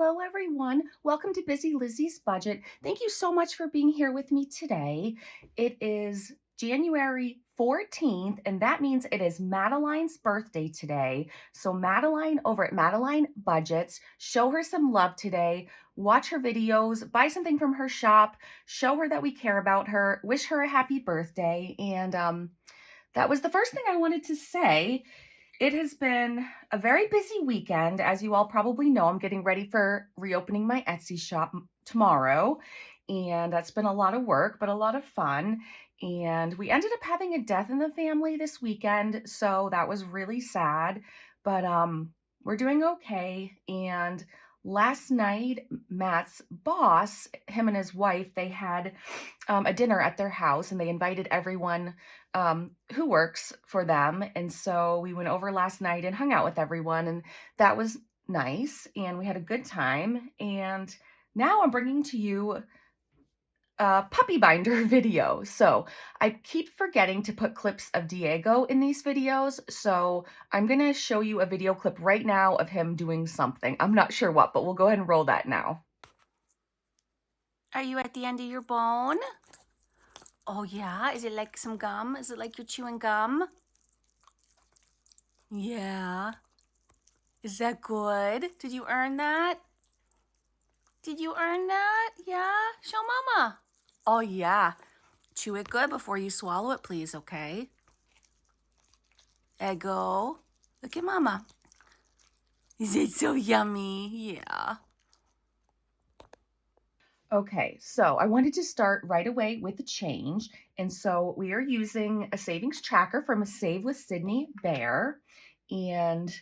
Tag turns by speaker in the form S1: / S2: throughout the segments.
S1: Hello, everyone. Welcome to Busy Lizzie's Budget. Thank you so much for being here with me today. It is January 14th, and that means it is Madeline's birthday today. So Madeline over at Madeline Budgets, show her some love today. Watch her videos, buy something from her shop, show her that we care about her, wish her a happy birthday. And that was the first thing I wanted to say. It has been a very busy weekend. As you all probably know, I'm getting ready for reopening my Etsy shop tomorrow. And that's been a lot of work, but a lot of fun. And we ended up having a death in the family this weekend. So that was really sad. But we're doing okay. And last night, Matt's boss, him and his wife, they had a dinner at their house and they invited everyone who works for them. And so we went over last night and hung out with everyone, and that was nice. And we had a good time. And now I'm bringing to you a puppy binder video. So I keep forgetting to put clips of Diego in these videos. So I'm going to show you a video clip right now of him doing something. I'm not sure what, but we'll go ahead and roll that now.
S2: Are you at the end of your bone? Oh yeah, is it like some gum? Is it like you're chewing gum? Yeah. Is that good? Did you earn that? Did you earn that? Yeah? Show mama. Oh yeah. Chew it good before you swallow it, please, okay? Eggo. Look at mama. Is it so yummy? Yeah.
S1: Okay, so I wanted to start right away with the change. And so we are using a savings tracker from a Save with Sydney Bear. And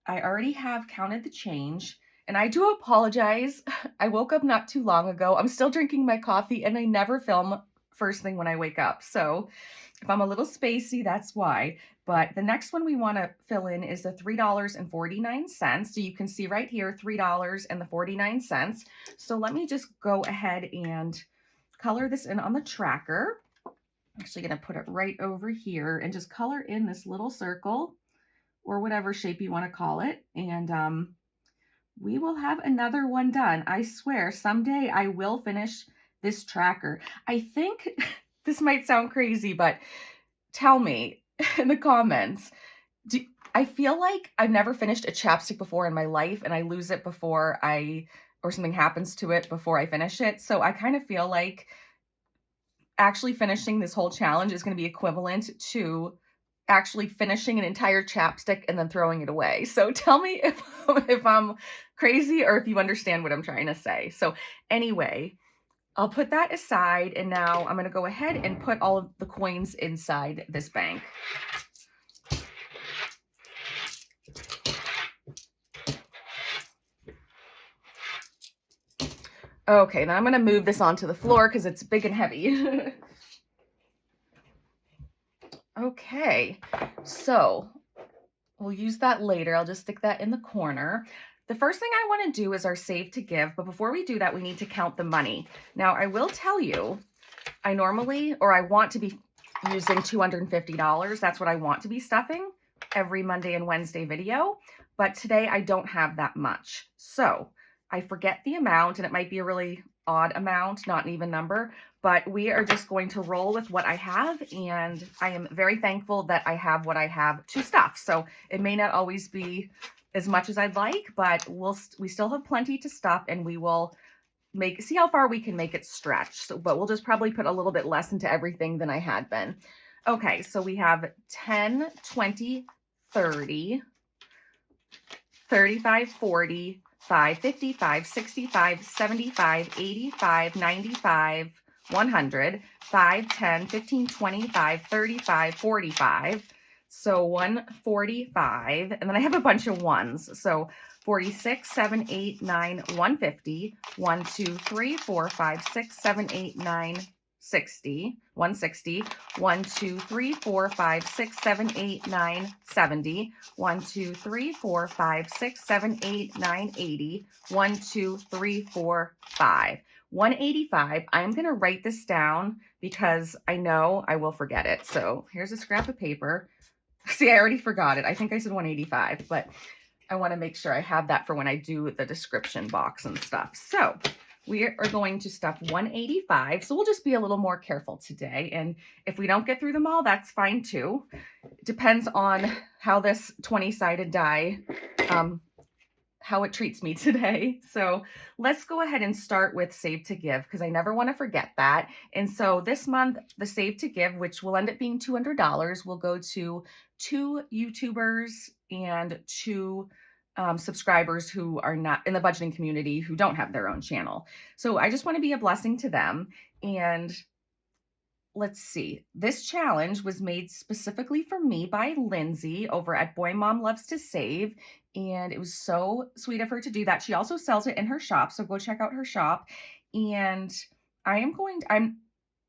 S1: I already have counted the change. And I do apologize. I woke up not too long ago. I'm still drinking my coffee and I never film first thing when I wake up. So if I'm a little spacey, that's why. But the next one we want to fill in is the $3.49. So you can see right here, $3.49. So let me just go ahead and color this in on the tracker. I'm actually going to put it right over here and just color in this little circle or whatever shape you want to call it. And we will have another one done. I swear someday I will finish this tracker. I think this might sound crazy, but tell me in the comments, I feel like I've never finished a chapstick before in my life and I lose it before or something happens to it before I finish it. So I kind of feel like actually finishing this whole challenge is going to be equivalent to actually finishing an entire chapstick and then throwing it away. So tell me if I'm crazy or if you understand what I'm trying to say. So anyway, I'll put that aside, and now I'm going to go ahead and put all of the coins inside this bank. Okay, then I'm going to move this onto the floor because it's big and heavy. Okay, so we'll use that later. I'll just stick that in the corner. The first thing I want to do is our save to give, but before we do that, we need to count the money. Now, I will tell you, I want to be using $250. That's what I want to be stuffing every Monday and Wednesday video, but today I don't have that much. So I forget the amount, and it might be a really odd amount, not an even number, but we are just going to roll with what I have, and I am very thankful that I have what I have to stuff. So it may not always be as much as I'd like, but we still have plenty to stuff, and we will see how far we can make it stretch. So, but we'll just probably put a little bit less into everything than I had been. Okay, so we have 10, 20, 30, 35, 40, 5, 55, 65, 75, 85, 95, 100, 5, 10, 15, 25, 35, 45. So 145, and then I have a bunch of ones. So 46, 7, 8, 9, 150, 1, 2, 3, 4, 5, 6, 7, 8, 9, 60, 160, 1, 2, 3, 4, 5, 6, 7, 8, 9, 70, 1, 2, 3, 4, 5, 6, 7, 8, 9, 80, 1, 2, 3, 4, 5. 185. I'm going to write this down because I know I will forget it. So here's a scrap of paper. See, I already forgot it. I think I said 185, but I want to make sure I have that for when I do the description box and stuff. So we are going to stuff 185. So we'll just be a little more careful today. And if we don't get through them all, that's fine too. It depends on how this 20-sided die, how it treats me today. So let's go ahead and start with Save to Give, because I never want to forget that. And so this month, the Save to Give, which will end up being $200, will go to 2 YouTubers and 2 subscribers who are not in the budgeting community, who don't have their own channel. So I just want to be a blessing to them. And let's see, this challenge was made specifically for me by Lindsay over at Boy Mom Loves to Save. And it was so sweet of her to do that. She also sells it in her shop, so go check out her shop. And I'm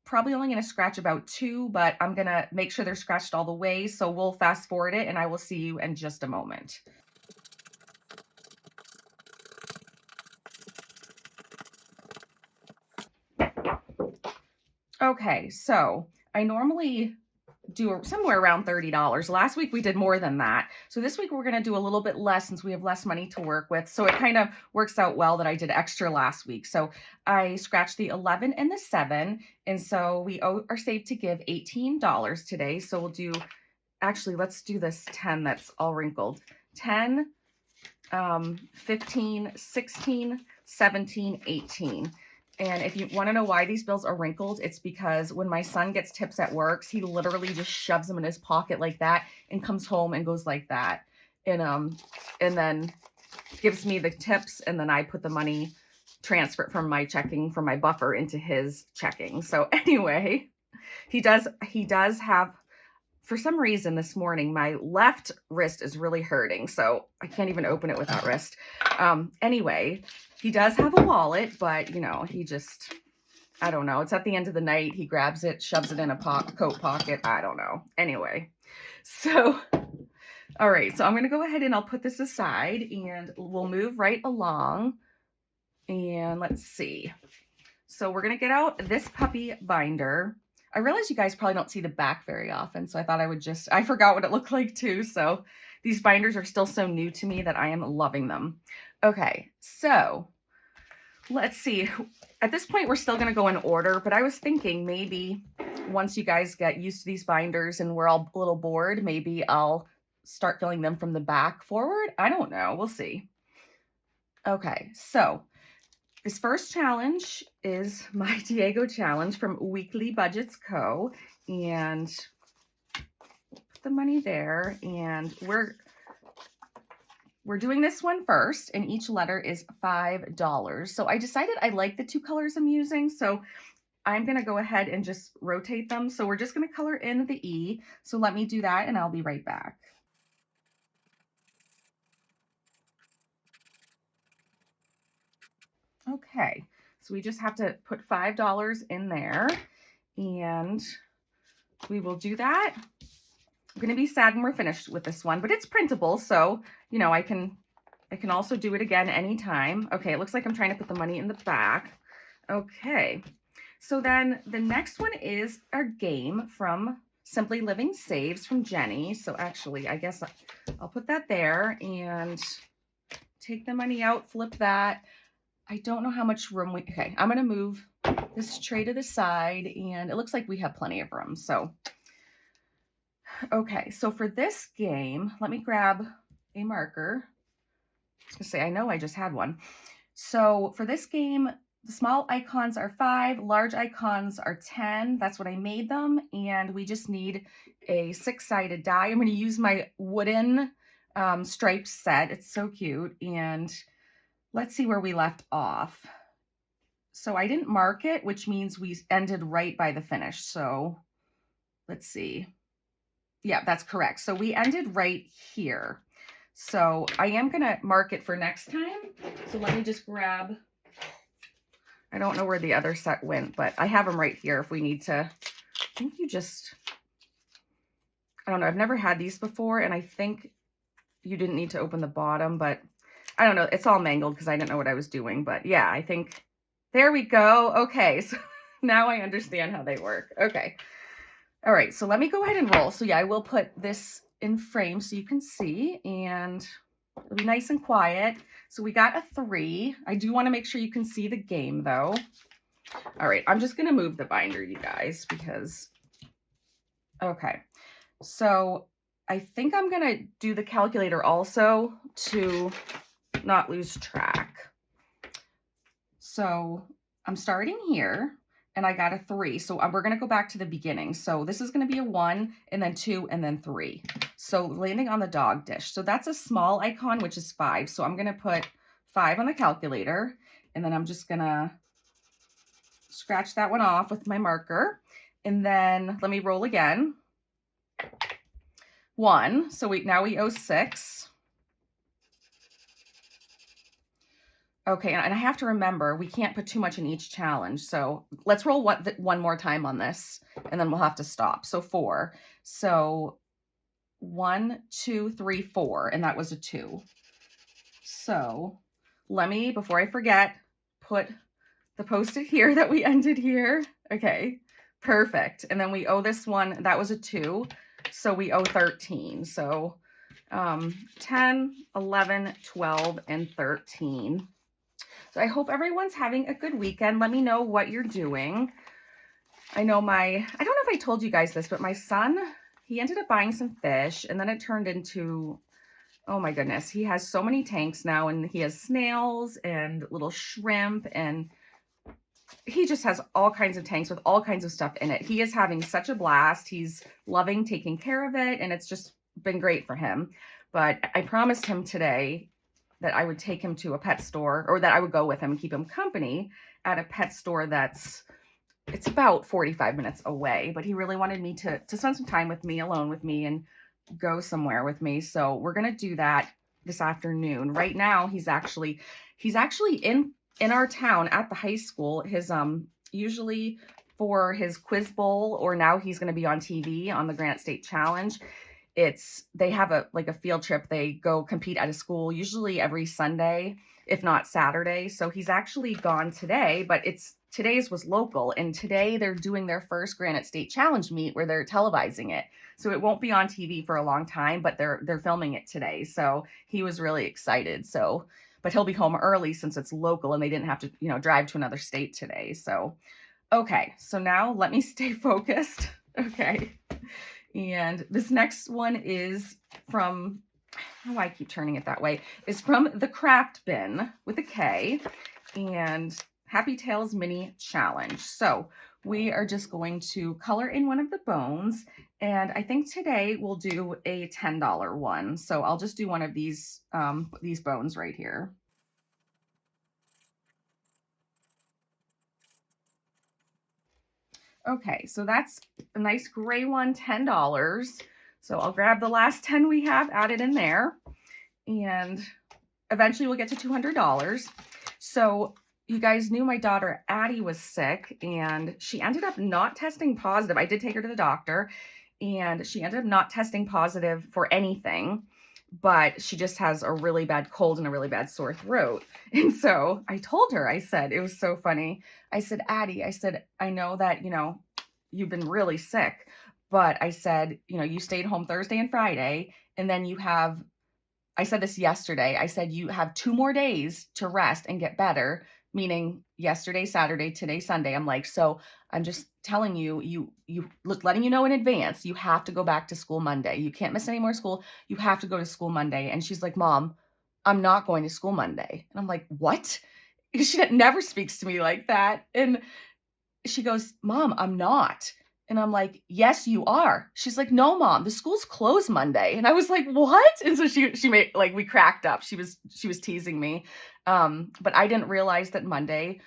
S1: probably only going to scratch about 2, but I'm going to make sure they're scratched all the way. So we'll fast forward it and I will see you in just a moment. Okay, so I normally do somewhere around $30. Last week we did more than that. So this week we're going to do a little bit less since we have less money to work with. So it kind of works out well that I did extra last week. So I scratched the 11 and the 7. And so we owe our Save to Give $18 today. So we'll do, actually, let's do this 10 that's all wrinkled. 10, 15, 16, 17, 18. And if you want to know why these bills are wrinkled, it's because when my son gets tips at work, he literally just shoves them in his pocket like that and comes home and goes like that. And then gives me the tips, and then I put the money, transfer it from my checking, from my buffer into his checking. So anyway, he does have, for some reason this morning, my left wrist is really hurting. So I can't even open it without wrist. Anyway, he does have a wallet, but you know, he just, I don't know. It's at the end of the night. He grabs it, shoves it in a coat pocket. I don't know. Anyway, so, all right. So I'm going to go ahead and I'll put this aside and we'll move right along. And let's see. So we're going to get out this puppy binder. I realize you guys probably don't see the back very often, so I thought I forgot what it looked like too. So these binders are still so new to me that I am loving them. Okay, so let's see. At this point, we're still going to go in order, but I was thinking maybe once you guys get used to these binders and we're all a little bored, maybe I'll start filling them from the back forward. I don't know. We'll see. Okay, so this first challenge is my Diego challenge from Weekly Budgets Co. And put the money there. And we're doing this one first, and each letter is $5. So I decided I like the 2 colors I'm using. So I'm going to go ahead and just rotate them. So we're just going to color in the E. So let me do that and I'll be right back. Okay, so we just have to put $5 in there, and we will do that. I'm going to be sad when we're finished with this one, but it's printable, so, you know, I can also do it again anytime. Okay, it looks like I'm trying to put the money in the back. Okay, so then the next one is our game from Simply Living Saves from Jenny. So actually, I guess I'll put that there and take the money out, flip that. I don't know how much room okay, I'm going to move this tray to the side, and it looks like we have plenty of room. So, okay, so for this game, let me grab a marker. I was going to say, I know I just had one. So for this game, the small icons are 5, large icons are 10. That's what I made them. And we just need a 6-sided die. I'm going to use my wooden striped set. It's so cute. And let's see where we left off. So I didn't mark it, which means we ended right by the finish. So let's see. Yeah, that's correct. So we ended right here. So I am going to mark it for next time. So let me just grab, I don't know where the other set went, but I have them right here if we need to. I think you just, I don't know. I've never had these before, and I think you didn't need to open the bottom, but I don't know. It's all mangled because I didn't know what I was doing. But yeah, I think, there we go. Okay, so now I understand how they work. Okay. All right, so let me go ahead and roll. So yeah, I will put this in frame so you can see. And It'll be nice and quiet. So we got a 3. I do want to make sure you can see the game though. All right, I'm just going to move the binder, you guys, because, okay. So I think I'm going to do the calculator also to not lose track. So I'm starting here and I got a 3. So we're going to go back to the beginning. So this is going to be a 1 and then 2 and then 3. So landing on the dog dish. So that's a small icon, which is 5. So I'm going to put 5 on the calculator and then I'm just going to scratch that one off with my marker. And then let me roll again. 1. So now we owe 6. Okay, and I have to remember, we can't put too much in each challenge. So let's roll one more time on this, and then we'll have to stop. So 4. So 1, 2, 3, 4, and that was a 2. So let me, before I forget, put the Post-it here that we ended here. Okay, perfect. And then we owe this one, that was a 2. So we owe 13. So 10, 11, 12, and 13. So I hope everyone's having a good weekend. Let me know what you're doing. I know I don't know if I told you guys this, but my son, he ended up buying some fish and then it turned into, oh my goodness, he has so many tanks now and he has snails and little shrimp and he just has all kinds of tanks with all kinds of stuff in it. He is having such a blast. He's loving taking care of it and it's just been great for him. But I promised him today that I would take him to a pet store, or that I would go with him and keep him company at a pet store it's about 45 minutes away, but he really wanted me to spend some time with me, alone with me, and go somewhere with me. So we're going to do that this afternoon. Right now, he's actually in our town at the high school. His, usually for his quiz bowl, or now he's going to be on TV on the Granite State Challenge. They have a field trip. They go compete at a school, usually every Sunday, if not Saturday. So he's actually gone today, but today's was local. And today they're doing their first Granite State Challenge meet where they're televising it. So it won't be on TV for a long time, but they're filming it today. So he was really excited. So, but he'll be home early since it's local and they didn't have to, drive to another state today. So, okay. So now let me stay focused. Okay. And this next one is from, oh, I keep turning it that way, is from the Kraft bin with a K and Happy Tales Mini Challenge. So we are just going to color in one of the bones. And I think today we'll do a $10 one. So I'll just do one of these bones right here. Okay, so that's a nice gray one, $10. So I'll grab the last 10 we have, add it in there, and eventually we'll get to $200. So you guys knew my daughter Addie was sick and she ended up not testing positive. I did take her to the doctor and she ended up not testing positive for anything, but she just has a really bad cold and a really bad sore throat. And so I told her, I said, it was so funny. I said, Addie, I said, I know that, you've been really sick, but I said, you stayed home Thursday and Friday, and then I said this yesterday, I said, you have 2 more days to rest and get better, meaning yesterday, Saturday, today, Sunday. I'm like, so I'm just telling you, letting you know in advance, you have to go back to school Monday. You can't miss any more school. You have to go to school Monday. And she's like, Mom, I'm not going to school Monday. And I'm like, what? Because she never speaks to me like that. And she goes, Mom, I'm not. And I'm like, yes, you are. She's like, no, Mom, the school's closed Monday. And I was like, what? And so she made, we cracked up. She was teasing me. But I didn't realize that Monday,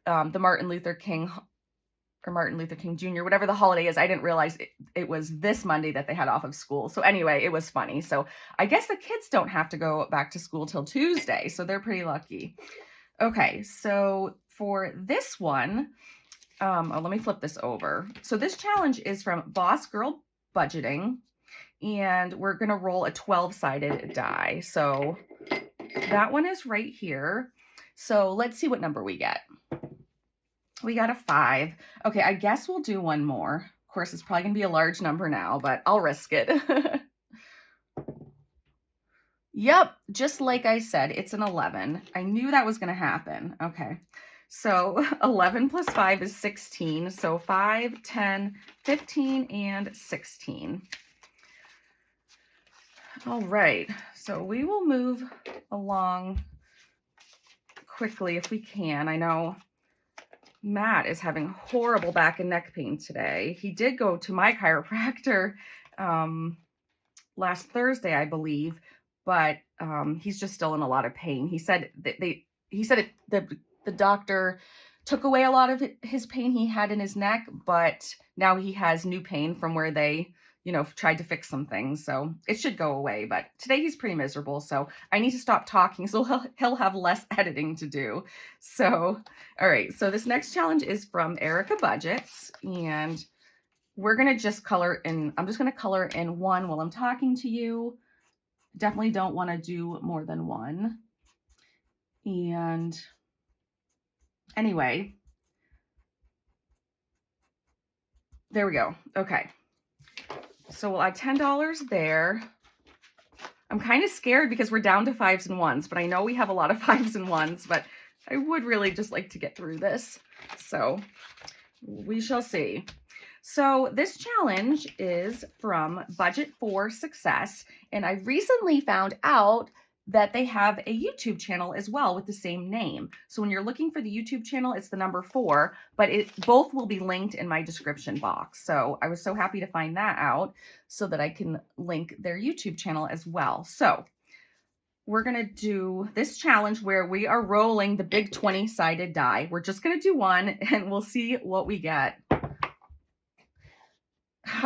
S1: the Martin Luther King Jr., whatever the holiday is, I didn't realize it was this Monday that they had off of school. So anyway, it was funny. So I guess the kids don't have to go back to school till Tuesday. So they're pretty lucky. Okay. So for this one, let me flip this over. So this challenge is from Boss Girl Budgeting, and we're going to roll a 12-sided die. So that one is right here. So let's see what number we get. We got a 5. Okay, I guess we'll do one more. Of course, it's probably going to be a large number now, but I'll risk it. Yep, just like I said, it's an 11. I knew that was going to happen. Okay. So 11 plus 5 is 16. So 5, 10, 15, and 16. All right. So we will move along quickly if we can. I know Matt is having horrible back and neck pain today. He did go to my chiropractor last Thursday, I believe, but he's just still in a lot of pain. He said that the doctor took away a lot of his pain he had in his neck, but now he has new pain from where they, tried to fix some things. So it should go away. But today he's pretty miserable. So I need to stop talking so he'll have less editing to do. So, all right. So this next challenge is from Erica Budgets, and we're going to just color in. I'm just going to color in one while I'm talking to you. Definitely don't want to do more than one. And anyway, there we go. Okay. So we'll add $10 there. I'm kind of scared because we're down to 5s and 1s, but I know we have a lot of 5s and 1s, but I would really just like to get through this. So we shall see. So this challenge is from Budget for Success, and I recently found out that they have a YouTube channel as well with the same name. So when you're looking for the YouTube channel, it's the number 4, but both will be linked in my description box. So I was so happy to find that out so that I can link their YouTube channel as well. So we're going to do this challenge where we are rolling the big 20-sided die. We're just going to do one and we'll see what we get.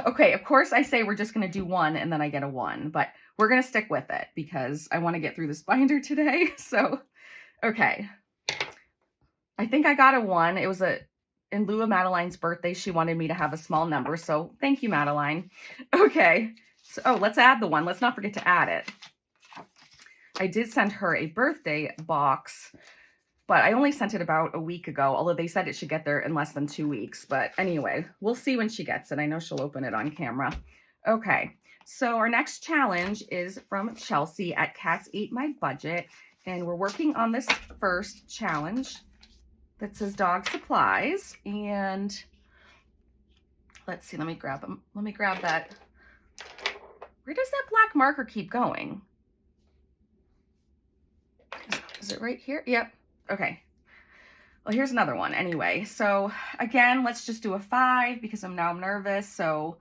S1: Okay, of course I say we're just going to do one and then I get a 1, but we're going to stick with it because I want to get through this binder today. So, okay. I think I got a 1. It was in lieu of Madeline's birthday. She wanted me to have a small number. So thank you, Madeline. Okay. So, let's add the 1. Let's not forget to add it. I did send her a birthday box, but I only sent it about a week ago, although they said it should get there in less than 2 weeks. But anyway, we'll see when she gets it. I know she'll open it on camera. Okay, so our next challenge is from Chelsea at Cats Ate My Budget. And we're working on this first challenge that says dog supplies. And let's see, let me grab them. Let me grab that. Where does that black marker keep going? Is it right here? Yep. Okay. Well, here's another one anyway. So again, let's just do a 5 because I'm nervous. So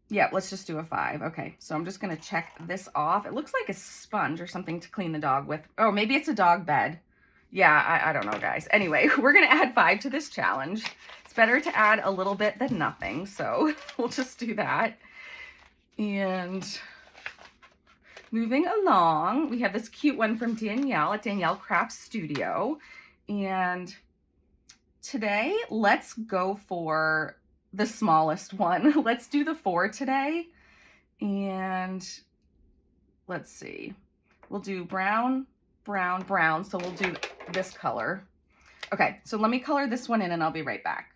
S1: yeah, let's just do a 5. Okay. So I'm just going to check this off. It looks like a sponge or something to clean the dog with. Oh, maybe it's a dog bed. Yeah, I don't know, guys. Anyway, we're going to add 5 to this challenge. It's better to add a little bit than nothing. So we'll just do that. And moving along, we have this cute one from Danielle at Kraft Studio. And today, let's go for the smallest one. Let's do the 4 today. And let's see. We'll do brown, brown, brown. So we'll do this color. Okay, so let me color this one in and I'll be right back.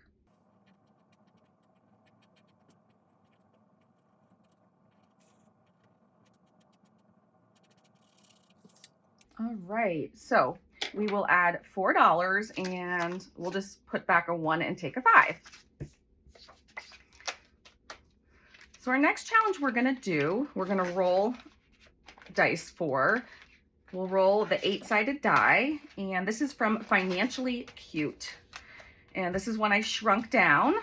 S1: All right, so we will add $4 and we'll just put back a 1 and take a 5. So our next challenge we're gonna roll dice for. We'll roll the 8-sided die, and this is from Financially Cute. And this is one I shrunk down.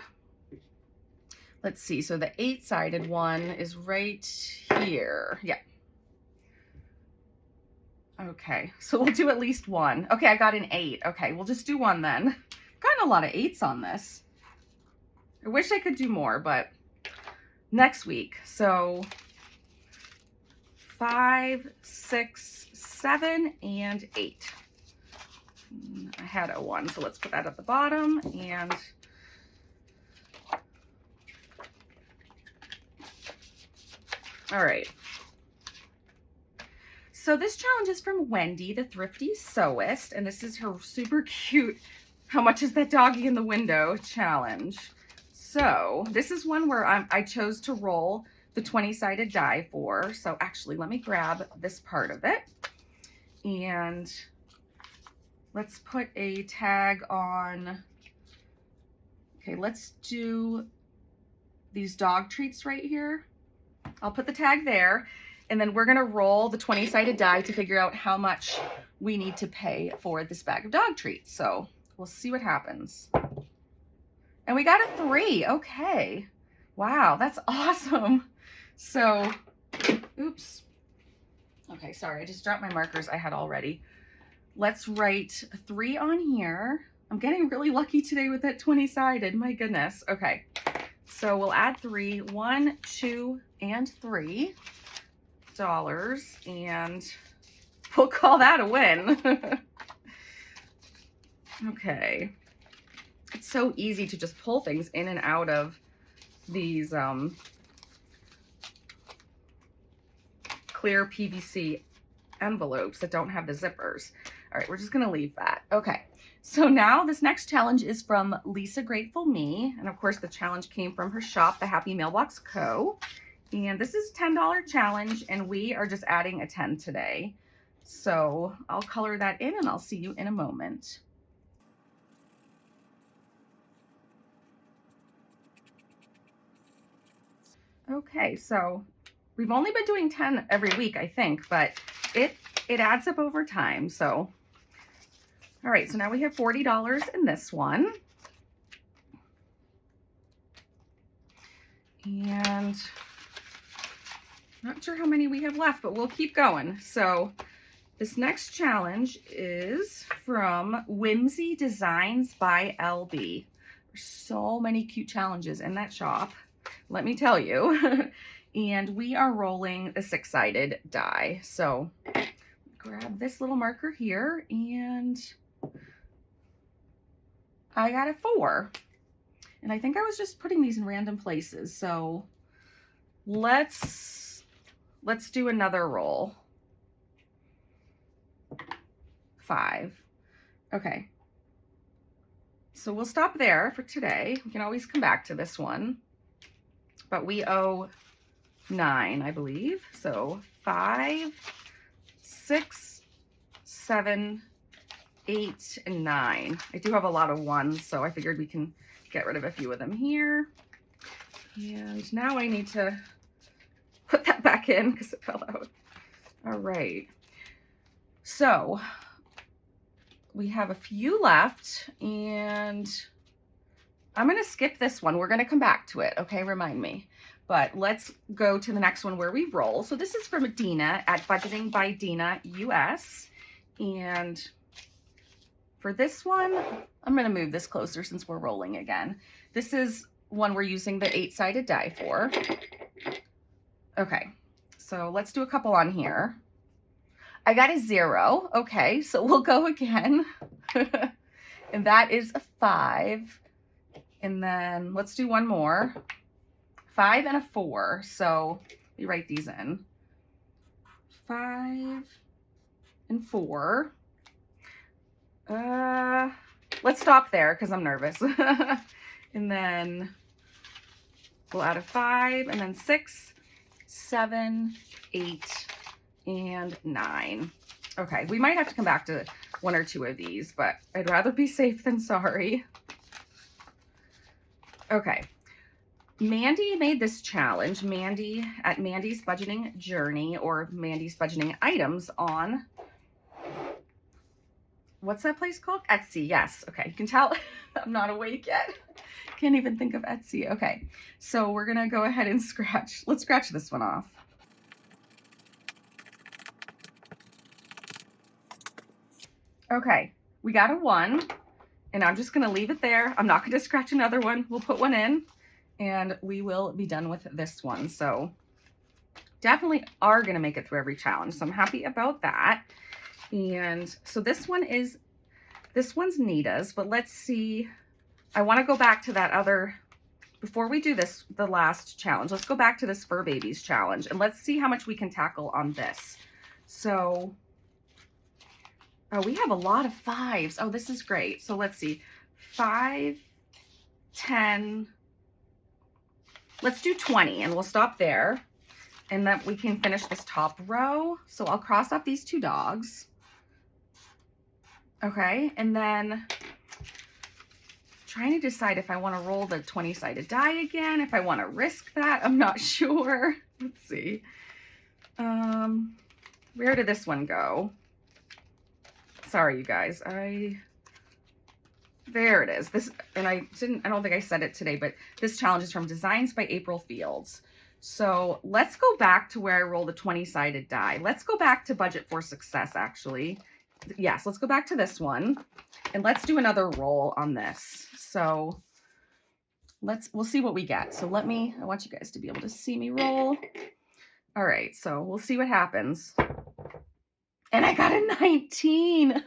S1: Let's see, so the 8-sided one is right here. Yeah. Okay, so we'll do at least 1. Okay, I got an 8. Okay, we'll just do 1 then. Gotten a lot of 8s on this. I wish I could do more, but next week. So 5, 6, 7, and 8. I had a 1, so let's put that at the bottom. And all right. So this challenge is from Wendy, the Thrifty Sewist, and this is her super cute "How much is that doggy in the window?" challenge. So this is one where I chose to roll the 20-sided die for. So actually, let me grab this part of it and let's put a tag on. Okay, let's do these dog treats right here. I'll put the tag there, and then we're gonna roll the 20-sided die to figure out how much we need to pay for this bag of dog treats. So we'll see what happens. And we got a 3, okay. Wow, that's awesome. So, oops. Okay, sorry, I just dropped my markers I had already. Let's write a 3 on here. I'm getting really lucky today with that 20-sided, my goodness. Okay, so we'll add 3, 1, 2, and $3, and we'll call that a win. Okay, it's so easy to just pull things in and out of these clear PVC envelopes that don't have the zippers. All right, we're just gonna leave that. Okay, so now this next challenge is from Lisa Grateful Me. And of course the challenge came from her shop, The Happy Mailbox Co. And this is a $10 challenge and we are just adding a 10 today. So I'll color that in and I'll see you in a moment. Okay, so we've only been doing 10 every week, I think, but it adds up over time. So, all right, so now we have $40 in this one. And not sure how many we have left, but we'll keep going. So this next challenge is from whimsydesignsbylb. There's so many cute challenges in that shop, let me tell you. And we are rolling a 6-sided die. So grab this little marker here and I got a 4. And I think I was just putting these in random places. So let's do another roll. 5. Okay. So we'll stop there for today. We can always come back to this one. But we owe 9, I believe. So 5, 6, 7, 8, and 9. I do have a lot of 1s, so I figured we can get rid of a few of them here. And now I need to put that back in because it fell out. All right. So we have a few left and I'm going to skip this one. We're going to come back to it. Okay. Remind me, but let's go to the next one where we roll. So this is from Dina at Budgeting by Dina US. And for this one, I'm going to move this closer since we're rolling again. This is one we're using the 8-sided die for. Okay. So let's do a couple on here. I got a 0. Okay, so we'll go again. And that is a 5. And then let's do one more. 5 and a 4. So let me write these in. 5 and 4. Let's stop there because I'm nervous. And then we'll add a 5 and then 6, 7, 8, and 9. Okay, we might have to come back to 1 or 2 of these, but I'd rather be safe than sorry. Okay, Mandy made this challenge. Mandy at Mandy's Budgeting Journey or Mandy's Budgeting Items on, what's that place called? Etsy, yes. Okay, you can tell I'm not awake yet. Can't even think of Etsy. Okay, so we're gonna go ahead and scratch. Let's scratch this one off. Okay, we got a 1, and I'm just gonna leave it there. I'm not gonna scratch another one. We'll put one in, and we will be done with this one. So definitely are gonna make it through every challenge. So I'm happy about that. And so this one's Nita's, but let's see. I wanna go back to that other, before we do this, the last challenge, let's go back to this Fur Babies challenge, and let's see how much we can tackle on this. So, oh, we have a lot of 5s. Oh, this is great. So let's see. 5, 10, let's do 20 and we'll stop there. And then we can finish this top row. So I'll cross off these 2 dogs. Okay, and then trying to decide if I want to roll the 20-sided die again, if I want to risk that. I'm not sure. Let's see. Where did this one go? Sorry, you guys. There it is. This, and I don't think I said it today, but this challenge is from DesignsbyAprilFields. So let's go back to where I roll the 20-sided die. Let's go back to Budget for Success, actually. Yes, let's go back to this one and let's do another roll on this. So we'll see what we get. So I want you guys to be able to see me roll. All right, so we'll see what happens. And I got a 19.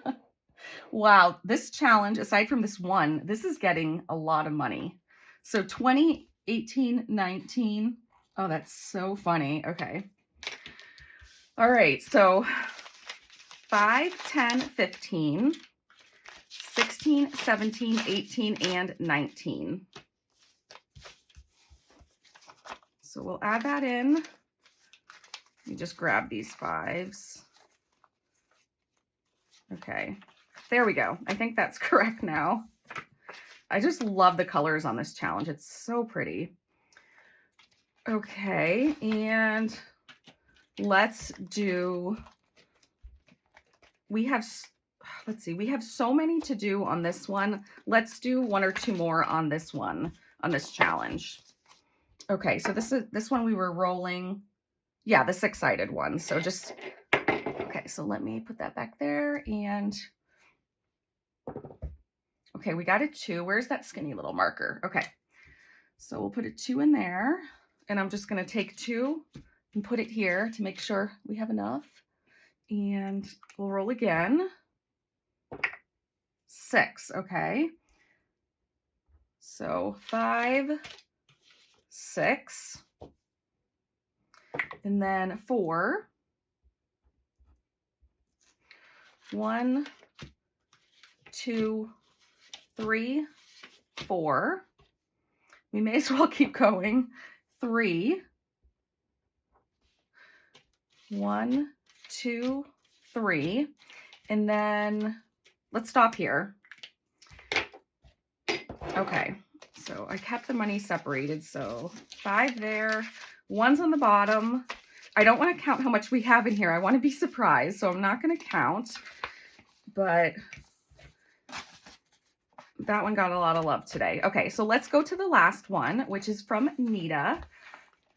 S1: Wow, this challenge, aside from this one, this is getting a lot of money. So 20, 18, 19. Oh, that's so funny. Okay. All right, so 5, 10, 15, 16, 17, 18, and 19. So we'll add that in. Let me just grab these 5s. Okay, there we go. I think that's correct now. I just love the colors on this challenge. It's so pretty. Okay, and let's do, we have so many to do on this one. Let's do 1 or 2 more on this one, on this challenge. Okay, so this one we were rolling, yeah, the 6-sided one. So just, okay, so let me put that back there and, okay, we got a 2. Where's that skinny little marker? Okay, so we'll put a 2 in there and I'm just gonna take 2 and put it here to make sure we have enough. And we'll roll again. 6, okay. So 5, 6, and then 4. 1, 2, 3, 4. We may as well keep going. 3. 1, 2, 3. And then let's stop here. Okay, so I kept the money separated. So 5 there, 1's on the bottom. I don't want to count how much we have in here. I want to be surprised, so I'm not going to count. But that one got a lot of love today. Okay, so let's go to the last one, which is from Nita,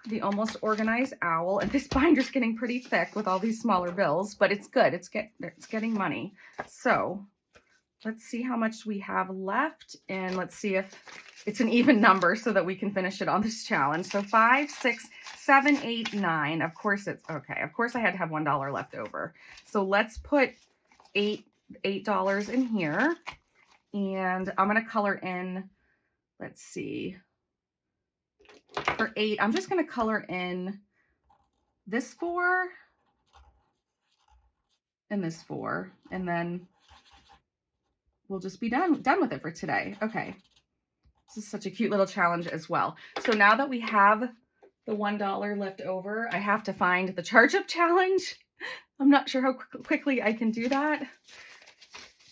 S1: the Almost Organized Owl. And this binder's getting pretty thick with all these smaller bills, but it's good. It's getting money. So let's see how much we have left, and let's see if it's an even number so that we can finish it on this challenge. So 5, 6, 7, 8, 9. Of course it's okay. Of course I had to have $1 left over. So let's put $8 in here, and I'm going to color in, let's see, for 8, I'm just going to color in this 4 and this 4, and then we'll just be done with it for today. Okay. This is such a cute little challenge as well. So now that we have the $1 left over, I have to find the charge up challenge. I'm not sure how quickly I can do that,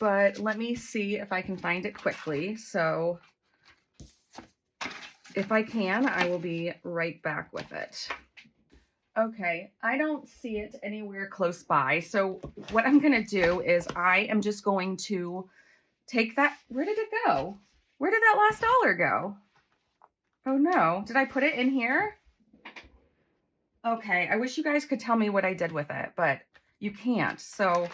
S1: but let me see if I can find it quickly. So if I can, I will be right back with it. Okay, I don't see it anywhere close by. So what I'm going to do is I am just going to take that. Where did it go? Where did that last dollar go? Oh no, did I put it in here? Okay, I wish you guys could tell me what I did with it, but you can't. So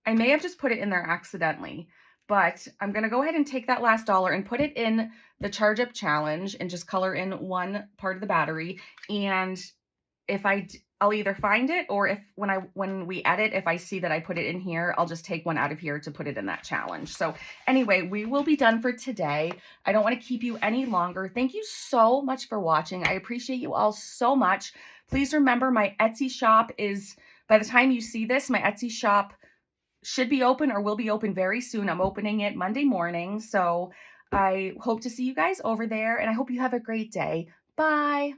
S1: I may have just put it in there accidentally, but I'm going to go ahead and take that last dollar and put it in the charge up challenge and just color in one part of the battery. And if I'll either find it, or if when we edit, if I see that I put it in here, I'll just take one out of here to put it in that challenge. So anyway, we will be done for today. I don't want to keep you any longer. Thank you so much for watching. I appreciate you all so much. Please remember, my Etsy shop is, by the time you see this, my Etsy shop should be open or will be open very soon. I'm opening it Monday morning. So I hope to see you guys over there, and I hope you have a great day. Bye.